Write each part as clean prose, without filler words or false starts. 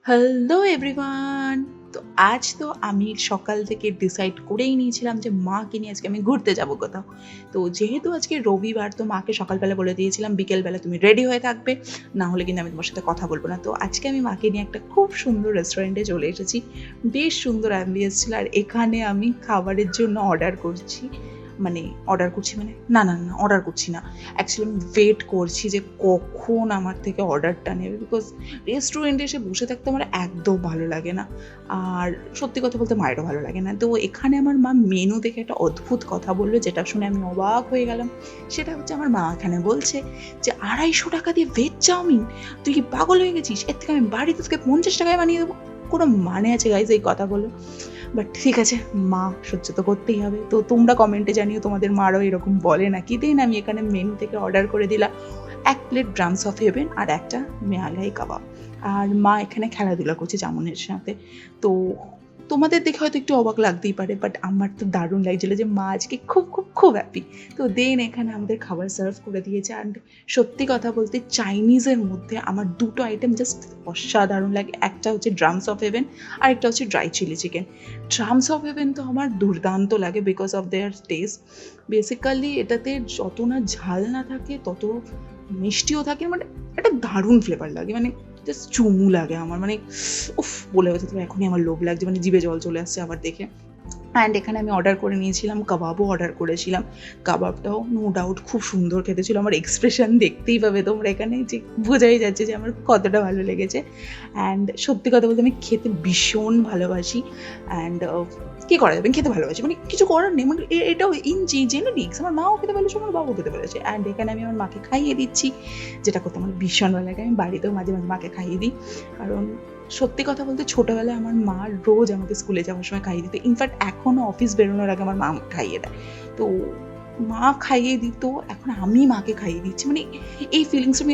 Hello everyone. তো আজ তো আমি সকাল থেকে ডিসাইড করেই নিয়েছিলাম যে মাকে নিয়ে আজকে আমি ঘুরতে যাব কোথাও। তো যেহেতু আজকে রবিবার, তো মাকে সকালবেলা বলে দিয়েছিলাম বিকেলবেলা তুমি রেডি হয়ে থাকবে, না হলে কিন্তু আমি তোমার সাথে কথা বলবো না। তো আজকে আমি মাকে নিয়ে একটা খুব সুন্দর রেস্টুরেন্টে চলে এসেছি। বেশ সুন্দর অ্যাম্বিয়েন্স ছিল, আর এখানে আমি খাবারের জন্য অর্ডার করছি। অর্ডার করছি না, অ্যাকচুয়ালি আমি ওয়েট করছি যে কখন আমার থেকে অর্ডারটা নেবে, বিকজ রেস্টুরেন্টে এসে বসে থাকতে আমার একদম ভালো লাগে না, আর সত্যি কথা বলতে মায়েরও ভালো লাগে না। তো এখানে আমার মা মেনু দেখে একটা অদ্ভুত কথা বললো, যেটা শুনে আমি অবাক হয়ে গেলাম। সেটা হচ্ছে, আমার মা এখানে বলছে যে 250 টাকা দিয়ে ভেজ চাউমিন, তুই কি পাগল হয়ে গেছিস? এর থেকে আমি বাড়িতে তোকে 50 টাকায় বানিয়ে দেবো। কোনো মানে আছে গাইজ এই কথাগুলো? বাট ঠিক আছে, মা সহ্য তো করতেই হবে। তো তোমরা কমেন্টে জানিও তোমাদের মারাও এরকম বলে নাকি। দেন আমি এখানে মেনু থেকে অর্ডার করে দিলাম 1 প্লেট ড্রামস অফ হেভেন আর একটা মেয়ালাই কাবাব। আর মা এখানে খেলাধুলা করছে জামুনের সাথে। তো তোমাদের দেখে হয়তো একটু অবাক লাগতেই পারে, বাট আমার তো দারুণ লাগছিলো যে মা আজকে খুব খুব খুব হ্যাপি। তো দেন এখানে আমাদের খাবার সার্ভ করে দিয়েছে। অ্যান্ড সত্যি কথা বলতে চাইনিজের মধ্যে আমার দুটো আইটেম জাস্ট অসাধারণ লাগে। একটা হচ্ছে ড্রামস অফ হেভেন, আর একটা হচ্ছে dry chilli chicken. Drums of heaven তো আমার দুর্দান্ত লাগে because of their taste. Basically এটাতে যত না ঝাল না থাকে তত মিষ্টিও থাকে, মানে একটা দারুণ ফ্লেভার লাগে, মানে জাস্ট চুমু লাগে আমার, মানে উফ বলে হচ্ছে তো এখনই আমার লোভ লাগছে, মানে জিভে জল চলে আসছে আবার দেখে। অ্যান্ড এখানে আমি অর্ডার করে নিয়েছিলাম কাবাবও অর্ডার করেছিলাম। কাবাবটাও নো ডাউট খুব সুন্দর খেতে ছিল। আমার এক্সপ্রেশন দেখতেই পাবে তোমরা এখানে, যে বোঝাই যাচ্ছে যে আমার কতটা ভালো লেগেছে। অ্যান্ড সত্যি কথা বলতে আমি খেতে ভীষণ ভালোবাসি। অ্যান্ড কী করা যাবে, খেতে ভালোবাসি, মানে কিছু করার নেই, মানে এটাও জেনেটিক্স। আমার মাও খেতে বলেছে, আমার বাবাও খেতে বলেছে। অ্যান্ড এখানে আমি আমার মাকে খাইয়ে দিচ্ছি, যেটা করতে আমার ভীষণ ভালো লাগে। আমি বাড়িতেও মাঝে মাঝে মাকে খাইয়ে দিই, কারণ সত্যি কথা বলতে ছোটোবেলায় আমার মা রোজ আমাকে স্কুলে যাওয়ার সময় খাইয়ে দিত। ইনফ্যাক্ট এখনও অফিস বেরোনোর আগে আমার মা আমাকে খাইয়ে দেয়। তো মা খাইয়ে দিত, এখন আমি মাকে খাইয়ে দিচ্ছি, মানে এই ফিলিংসটা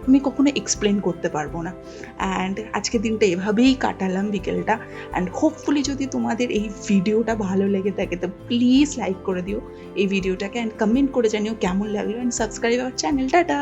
আমি কখনো এক্সপ্লেন করতে পারবো না। অ্যান্ড আজকের দিনটা এভাবেই কাটালাম বিকেলটা। অ্যান্ড হোপফুলি যদি তোমাদের এই ভিডিওটা ভালো লেগে থাকে তো প্লিজ লাইক করে দিও এই ভিডিওটাকে, অ্যান্ড কমেন্ট করে জানিও কেমন লাগলো, and subscribe our channel. Tata.